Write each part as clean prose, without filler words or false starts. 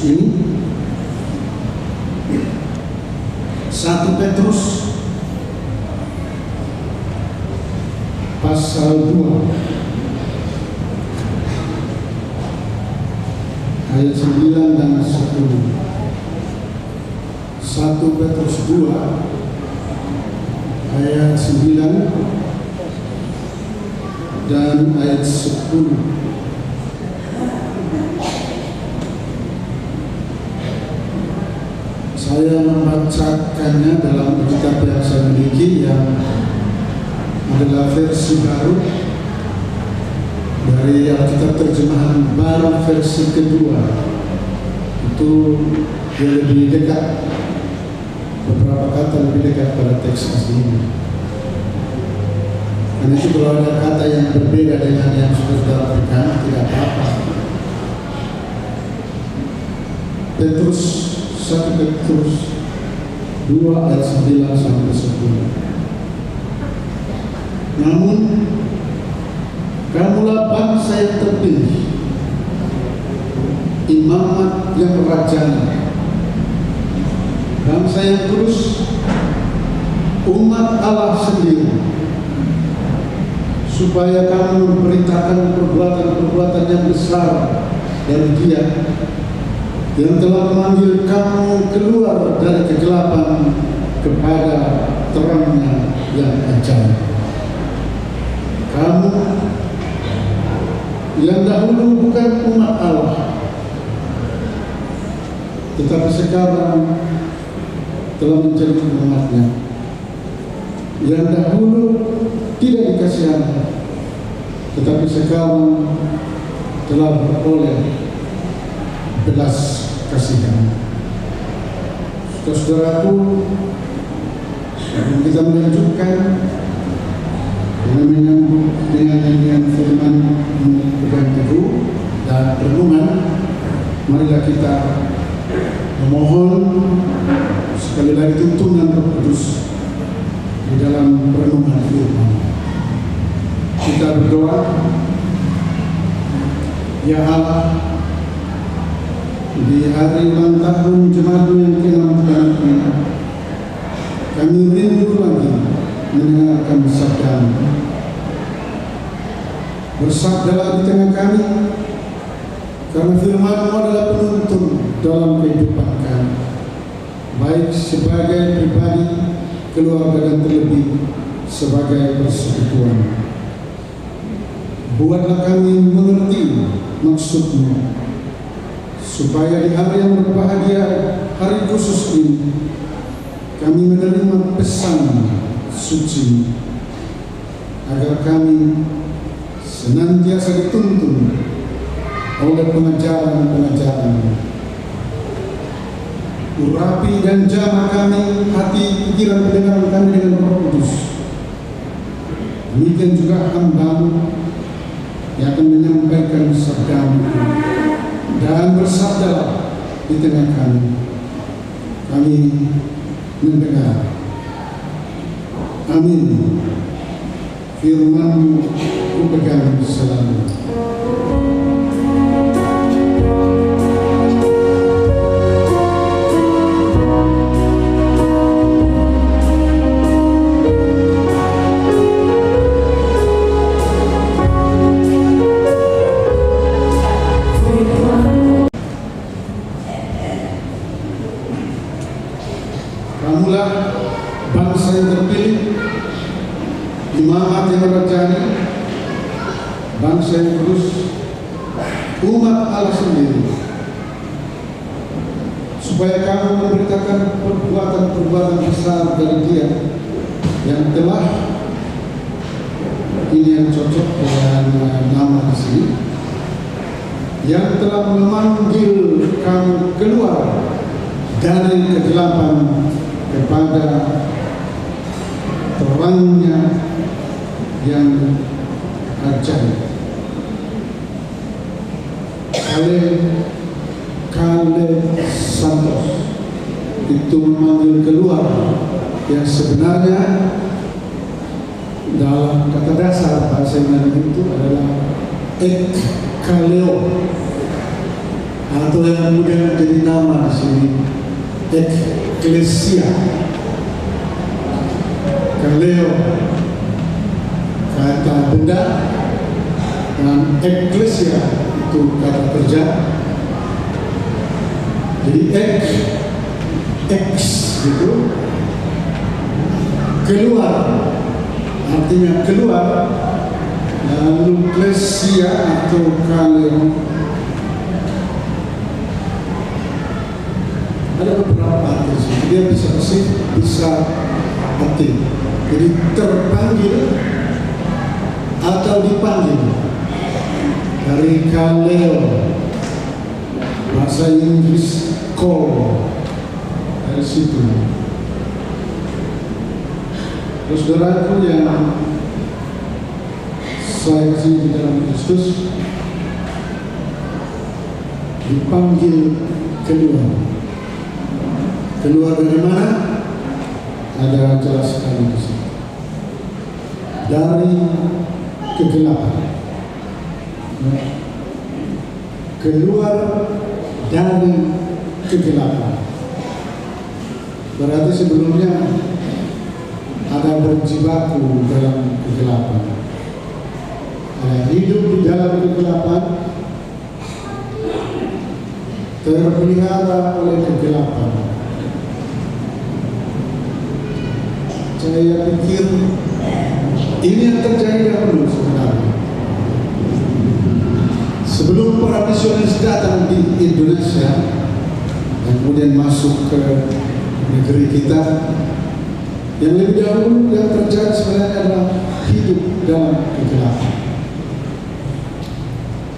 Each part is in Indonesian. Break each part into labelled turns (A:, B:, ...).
A: ini. 1 Petrus pasal 2 ayat 9 dan 10. 1 Petrus 2 ayat 9 dan ayat 10. Saya membacakannya dalam kitab yang saya miliki, yang adalah versi baru dari Alkitab terjemahan baru versi kedua. Itu dia lebih dekat, beberapa kata lebih dekat pada teks aslinya. Karena itu kalau ada kata yang berbeda dengan yang sudah didapatkan, tidak apa-apa. Petrus 1 Petrus 2 ayat 9 sampai 10. Namun kamulah bangsa yang terpilih, imamat yang rajana, bangsa yang kudus, umat Allah sendiri, supaya kamu memberitakan perbuatan-perbuatan yang besar dari Dia yang telah memanggil kamu keluar dari kegelapan kepada terangnya yang ajaib. Kamu yang dahulu bukan umat Allah, tetapi sekarang telah menjadi umatnya. Yang dahulu tidak dikasihani, tetapi sekarang telah beroleh belas kasihan. Saudaraku, kita melanjutkan dengan menyambut dengan firman pegang teguh dan renungan. Marilah kita memohon sekali lagi tuntunan Roh Kudus di dalam renungan firman. Kita berdoa. Ya Allah, di hari ulang tahun Jemaat yang ke-6 ini, kami rindu lagi mendengarkan sabda-Mu. Bersabdalah di tengah kami, karena firman-Mu adalah penuntun dalam kehidupan kami, baik sebagai pribadi, keluarga, dan terlebih sebagai persekutuan. Buatlah kami mengerti maksud-Mu, supaya di hari yang berbahagia, hari khusus ini, kami menerima pesan suci, agar kami senantiasa dituntun oleh pengajaran-pengajaran. Urapi dan jamah kami hati, pikiran, pendengaran kami dengan Roh Kudus. Demikian juga hamba-Mu yang akan menyampaikan sabda-Mu, dan bersabdalah di tengah kami. Kami mendengar. Amin. Firman-Mu ku pegang selalu. Kamulah bangsa yang terpilih, imamat yang rajani, bangsa yang kudus, umat Allah sendiri, supaya kamu memberitakan perbuatan-perbuatan besar dari Dia yang telah, ini yang cocok dengan nama di sini, yang telah memanggil kamu keluar dari kegelapan kepada terangnya yang ajaib. Kale Santos itu memanggil keluar, yang sebenarnya dalam kata dasar bahasa Yunani itu adalah ekkaleo, atau yang kemudian menjadi nama di sini eklesia. Kaleo kata benda dan eklesia itu kata kerja. Jadi X itu keluar, artinya keluar. Lalu eklesia atau kaleo ada beberapa arti. Dia bisa arti. Jadi terpanggil atau dipanggil. Dari kaleo, bahasa Inggris call, dari situ. Terus saudaraku yang saya kasih di dalam Kristus, dipanggil keluar. Keluar dari mana? Ada jelas sekali di sini. Dari kegelapan. Keluar dari kegelapan. Berarti sebelumnya ada berjibaku dalam kegelapan. Ada hidup di dalam kegelapan, terpelihara oleh kegelapan. Saya pikir ini yang terjadi dahulu sebenarnya. Sebelum para misionaris datang di Indonesia dan kemudian masuk ke negeri kita, yang lebih dahulu yang terjadi sebenarnya adalah hidup dalam kegelapan.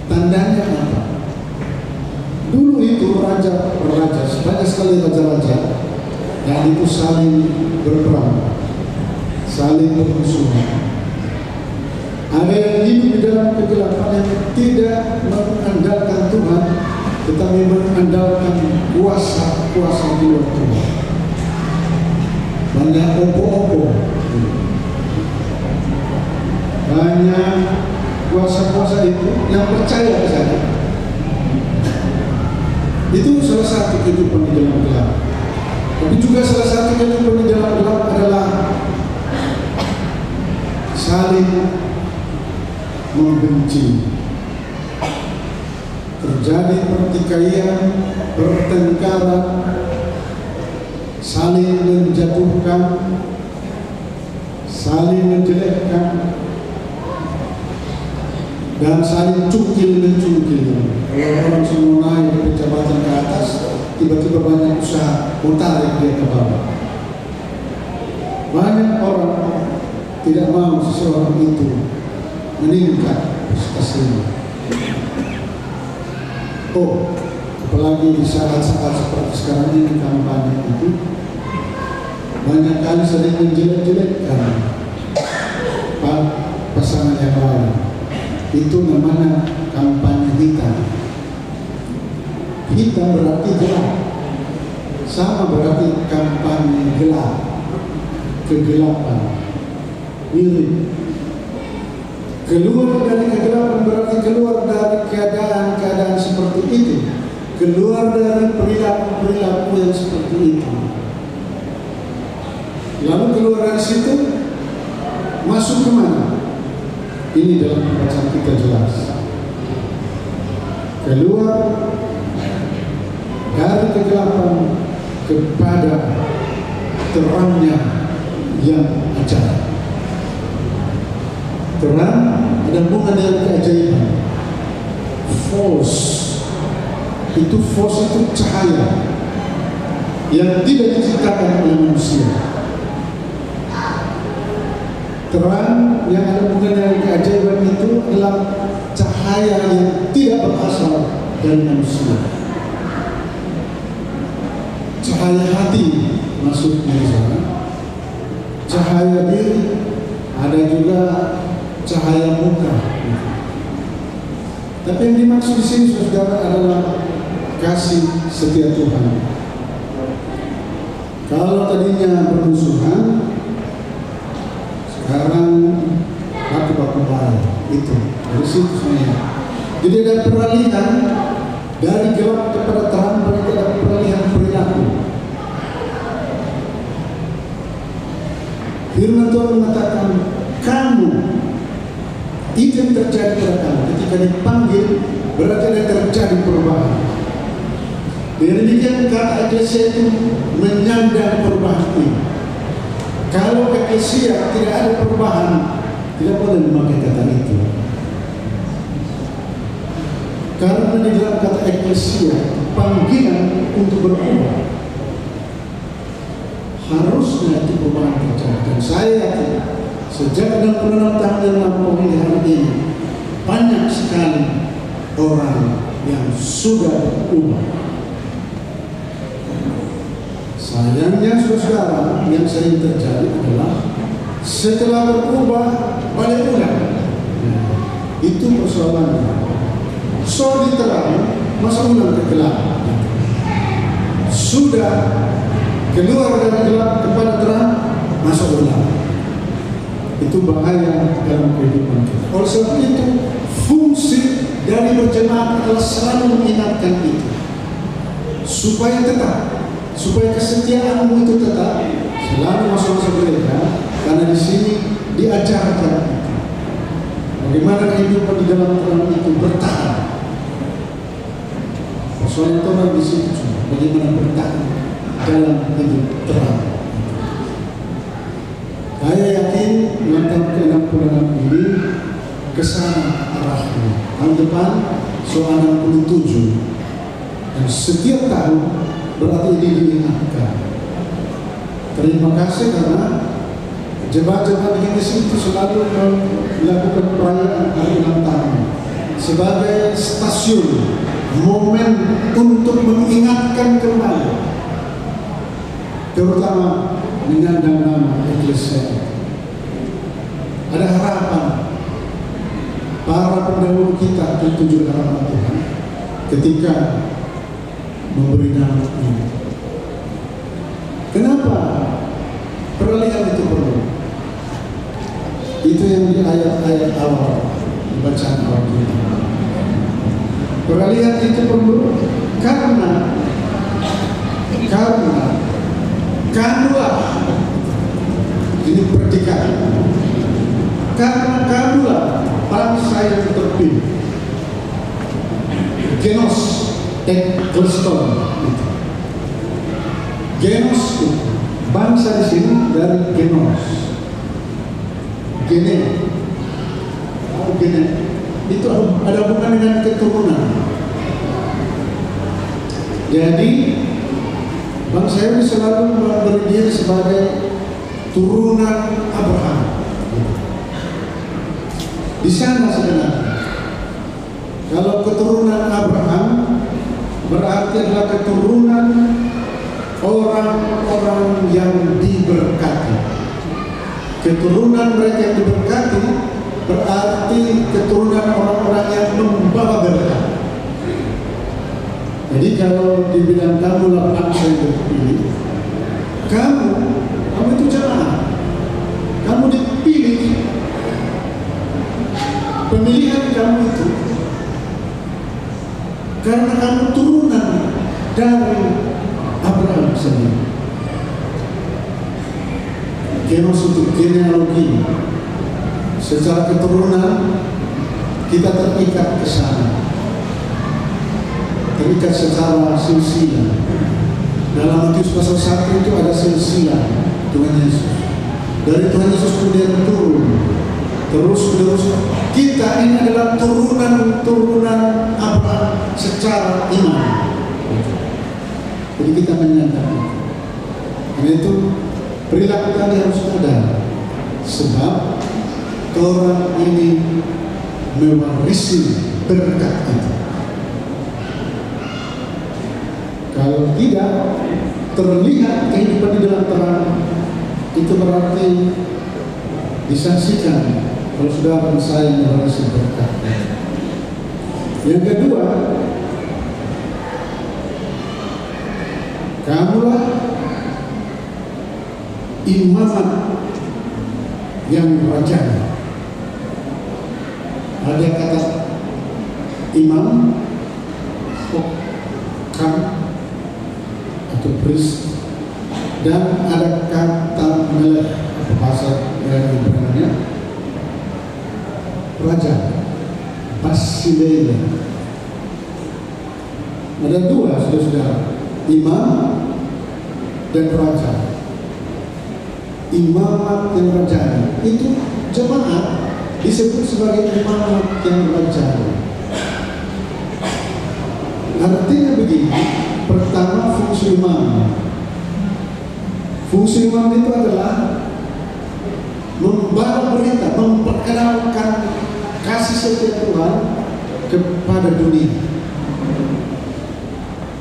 A: Tandanya apa? Dulu itu raja, banyak sekali raja-raja yang itu saling berperang, saling bermusuhan. Ada yang hidup di dalam kegelapan yang tidak mengandalkan Tuhan, tetapi mengandalkan kuasa-kuasa di luar Tuhan. Banyak opo-opo, banyak kuasa-kuasa itu yang percaya saja. Itu salah satu kehidupan di dalam gelap. Tapi juga salah satu kehidupan di dalam gelap adalah saling membenci. Terjadi pertikaian, pertengkaran, saling menjatuhkan, saling menjelekkan, dan saling cungkil-mencungkil. Kalau orang semua naik dari jabatan ke atas, tiba-tiba banyak usaha tarik dia ke bawah. Banyak orang tidak mau seseorang itu meningkat prestasinya. Apalagi di saat-saat seperti sekarang ini kampanye itu banyak kali sering menjelek-jelekkan pasangan yang lain. Itu namanya kampanye hitam. Hitam berarti gelap, sama berarti kampanye gelap, kegelapan, mirip. Keluar dari kegelapan berarti keluar dari keadaan-keadaan seperti itu, keluar dari perilaku-perilaku yang seperti itu. Lalu keluar dari situ, masuk ke mana? Ini dalam bacaan kita jelas. Keluar dari kegelapan kepada terangnya yang ajaib. Terang ada hubungan dengan keajaiban. Force itu cahaya yang tidak diciptakan oleh manusia. Terang yang ada hubungan dengan keajaiban itu adalah cahaya yang tidak berasal dari manusia. Cahaya hati maksudnya di sana. Cahaya diri, ada juga cahaya muka. Tapi yang dimaksud di sini saudara adalah kasih setia Tuhan. Kalau tadinya bermusuhan, sekarang baku baik itu dari situ semuanya. Jadi ada peralihan Dari gelap kepada terang berarti ada peralihan perilaku. Firman Tuhan mengatakan, kamu, itu yang terjadi pada kamu. Ketika dipanggil, berarti ada terjadi perubahan. Dengan demikian kata eklesia itu menyandang perubahan ini. Kalau eklesia tidak ada perubahan, tidak boleh memakai kata itu. Karena di dalam kata eklesia, panggilan untuk berubah, harusnya itu perubahan terjadi. Dan saya yakin sejak 66 tahun yang lampau hari ini, banyak sekali orang yang sudah berubah. Sayangnya saudara, yang sering terjadi adalah setelah berubah balik ulang. Itu persoalannya. Soal diterang, masa ulang ke gelap. Sudah keluar dari gelap kepada terang, masuk ulang. Itu bahaya dalam kehidupan kita. Oleh sebab itu, fungsi dari berjemaat adalah selalu mengingatkan itu, supaya kesetiaanmu itu tetap selalu masuk gereja, karena di sini diajarkan bagaimana kehidupan di dalam terang itu bertahan. Soalnya Tuhan di situ cuma bagaimana bertahan dalam hidup terang. Saya yakin langkah ke-66 ini kesana arahnya. Tahun depan soal 67, dan setiap tahun berarti ini diingatkan. Terima kasih karena jemaat-jemaat di sini selalu melakukan perayaan hari ulang tahun sebagai stasiun, momen untuk mengingatkan kembali, terutama menyandang nama eklesia. Ada harapan. Para pendahulu kita tertuju harapan Tuhan ketika memberi nama ini. Kenapa peralihan itu perlu? Itu yang di ayat-ayat awal bacaan awal kita. Peralihan itu perlu karena kamulah, ini pertikaian, karena kamulah bangsa yang terpilih, genos eklesion. Genos itu bangsa di sini dari genos, gene itu ada hubungan dengan keturunan. Jadi bangsa ini selalu memberi diri sebagai turunan Abraham. Di sana sebenarnya, kalau keturunan Abraham berarti adalah keturunan orang-orang yang diberkati. Keturunan mereka yang diberkati berarti keturunan orang-orang yang membawa berkat. Jadi kalau dibilang kamulah bangsa yang terpilih, kamu itu jemaat, kamu dipilih. Pemilihan kamu itu karena kamu turunan dari Abraham sendiri. Genos itu genealogi. Secara keturunan kita terikat ke sana, terikat secara silsilah. Dalam Matius pasal 1 itu ada silsilah Tuhan Yesus. Dari Tuhan Yesus kemudian turun, terus kita ini adalah turunan Abraham secara iman. Jadi kita menyatakan, karena itu perilaku kami harus ada, sebab orang ini mewarisi berkat itu. Kalau tidak terlihat kehidupan di dalam terang, itu berarti disaksikan kalau sudah saya mewarisi berkat. Yang kedua, kamulah imamat yang rajanya. Ada kata imam, priest, dan ada kata melek, bahasa Ibrani, raja, basileia. Ada dua, saudara-saudara, imam dan raja. Imamat yang rajani itu jemaat disebut sebagai imamat yang rajani. Artinya begini, pertama fungsi imam. Fungsi imam itu adalah membawa berita, memperkenalkan kasih setia Tuhan kepada dunia.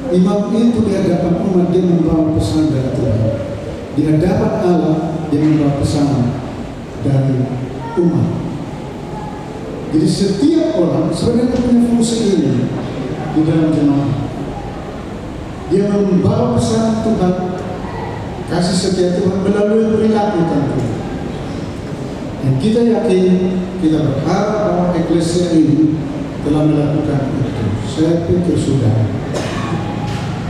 A: Imam itu di hadapan umat dia membawa pesan dari Tuhan. Di hadapan Allah dia membawa pesan dari umat. Jadi setiap orang sebenarnya punya fungsi ini di dalam jemaat. Dia membawa pesan Tuhan, kasih setia Tuhan melalui perilaku tentu. Dan kita yakin, kita berharap bahwa eklesia ini telah melakukan itu. Saya pikir sudah.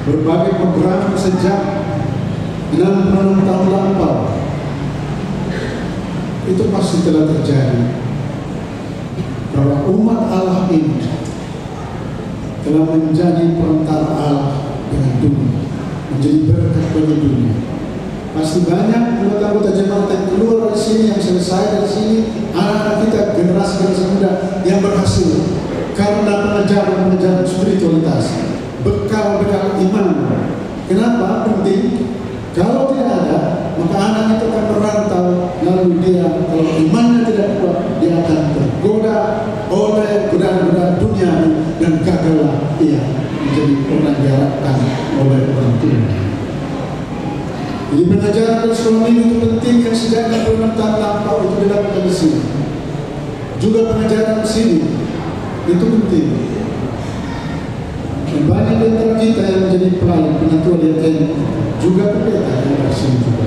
A: Berbagai program sejak 66 tahun lampau itu pasti telah terjadi, bahwa umat Allah ini telah menjadi perantara Allah dengan dunia, menjadi berkat bagi dunia. Pasti banyak anggota jemaat yang keluar dari sini, yang selesai dari sini, anak-anak kita, generasi muda yang berhasil karena pengajaran spiritualitas, bekal-bekal iman. Kenapa penting? Kalau tidak ada, maka anak itu akan merantau, lalu dia kalau imannya tidak kuat, dia akan tergoda oleh godaan-godaan dunia dan gagallah ia menjadi orang diharapkan oleh orang tua. Jadi pengajaran dari sekolah minggu itu penting, yang sejak 66 tahun lampau itu dilakukan di sini. Juga pengajaran di sini itu penting. Dan banyak di antara kita yang menjadi pelayan penyetua lihat juga pendeta yang dari sini juga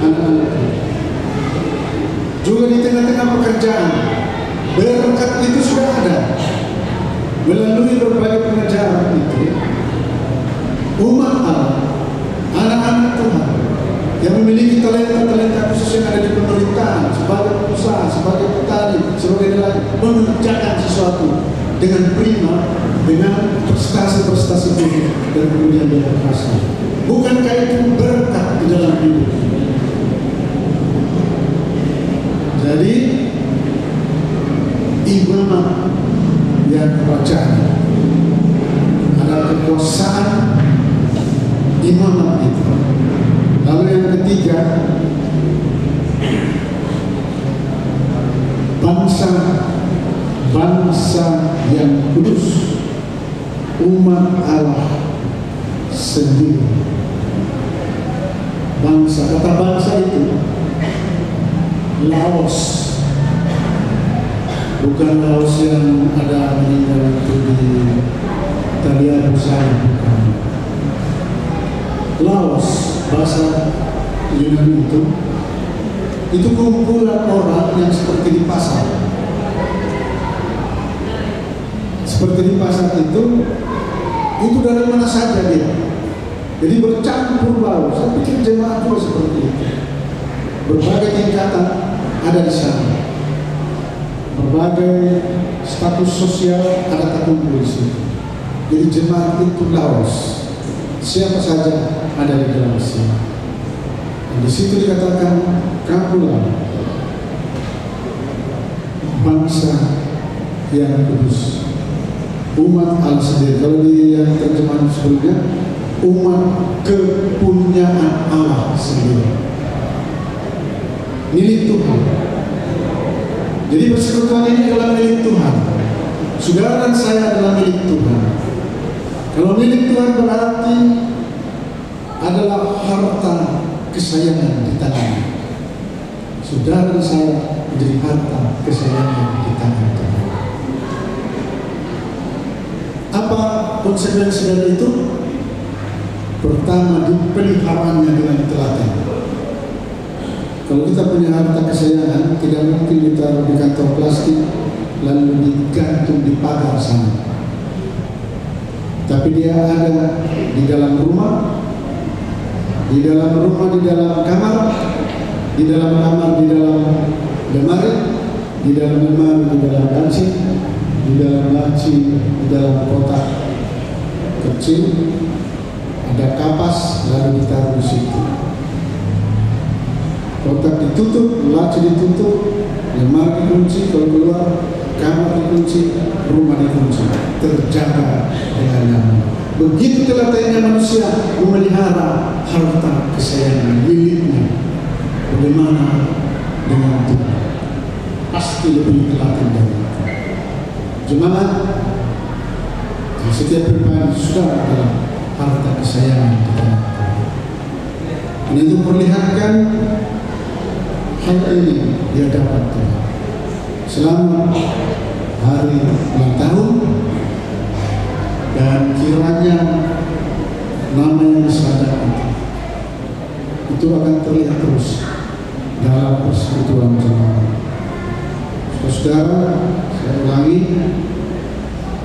A: anak-anak kita. Juga di tengah-tengah pekerjaan berkat itu sudah ada melalui berbagai pengajaran itu. Umat Allah, anak-anak Tuhan yang memiliki talenta-talenta khusus yang ada di pemerintahan, sebagai pengusaha, sebagai petani, sebagai nelayan, mengerjakan sesuatu dengan prima, dengan prestasi-prestasi tinggi, dan kemudian dia berhasil. Bukankah itu berkat di dalam hidup? Jadi imamat yang rajani adalah kekuasaan imamat itu. Lalu yang ketiga, bangsa yang kudus, umat Allah sendiri. Kata bangsa itu Laos, bukan Laos yang ada meninggal itu di Italia Pusat, bukan. Laos, bahasa Yunani itu kumpulan orang yang seperti di pasar. Seperti di pasar itu dari mana saja dia. Jadi bercampur baur. Saya pikir jemaat juga seperti itu. Berbagai tingkatan ada di sana. Berbagai status sosial ada terkumpul di situ. Jadi jemaat itu Laos. Siapa saja ada di dalam sini. Dan di situ dikatakan kamulah bangsa yang kudus, umat Allah sendiri. Kalau di yang terjemahan sebelumnya, umat kepunyaan Allah sendiri, milik Tuhan. Jadi persekutuan ini adalah milik Tuhan. Saudara dan saya adalah milik Tuhan. Kalau milik Tuhan berarti adalah harta kesayangan di tangan. Saudara dan saya menjadi harta kesayangan di tangan Tuhan. Apa konsekuensi dari itu? Pertama, dipeliharaannya dengan telaten. Kalau kita punya harta kesayangan, tidak mungkin ditaruh di kantong plastik lalu digantung di pagar sana. Tapi dia ada di dalam rumah, di dalam rumah, di dalam kamar, di dalam lemari, di dalam lemari, di dalam laci, di dalam laci, di dalam kotak kecil, ada kapas, lalu ditaruh di situ. Kotak ditutup, laci ditutup, lemari dikunci, kalau keluar kamar dikunci, rumah dikunci, terjaga dengan nyaman. Begitu telatennya manusia memelihara harta kesayangan miliknya. Bagaimana dengan Tuhan? Pasti lebih telaten dari itu. Jemaat, setiap pribadi sudah adalah harta kesayangan kita. Dan itu perlihatkan hal ini di hadapan Tuhan. Selamat hari ulang tahun, dan kiranya nama yang disandang itu akan terlihat terus dalam persekutuan jemaat. Saudara, saya ulangi,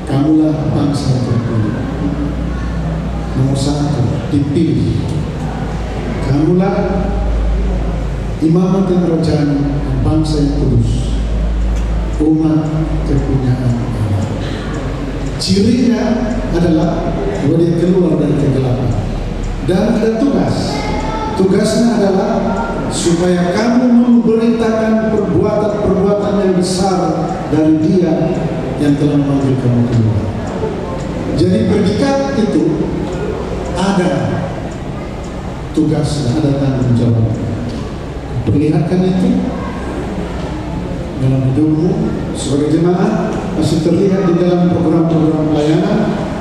A: kamulah bangsa terpilih, nomor 1 dipilih. Kamulah imamat dan kerajaan bangsa yang kudus, umat kepunyaan Allah. Cirinya adalah bahwa dia keluar dari kegelapan dan ada tugas. Tugasnya adalah supaya kamu memberitakan perbuatan-perbuatan yang besar dari Dia yang telah memanggil kamu keluar. Jadi predikat itu ada tugasnya, ada tanggung jawab. Perlihatkan itu dalam hidupmu sebagai jemaat, masih terlihat di dalam program-program pelayanan,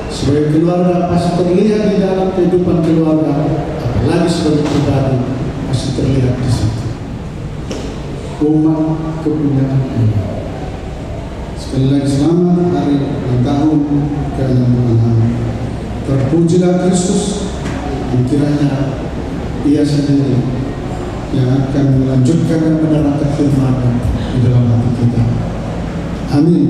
A: sebagai keluarga masih terlihat di dalam kehidupan keluarga, apalagi sebagai pribadi masih terlihat di situ. Umat kepunyaan Allah. Sekali lagi selamat hari ulang tahun ke-66. Terpujilah Kristus, dan kiranya Ia sendiri yang akan melanjutkan dan menerangkan firman di dalam hati kita. Amin.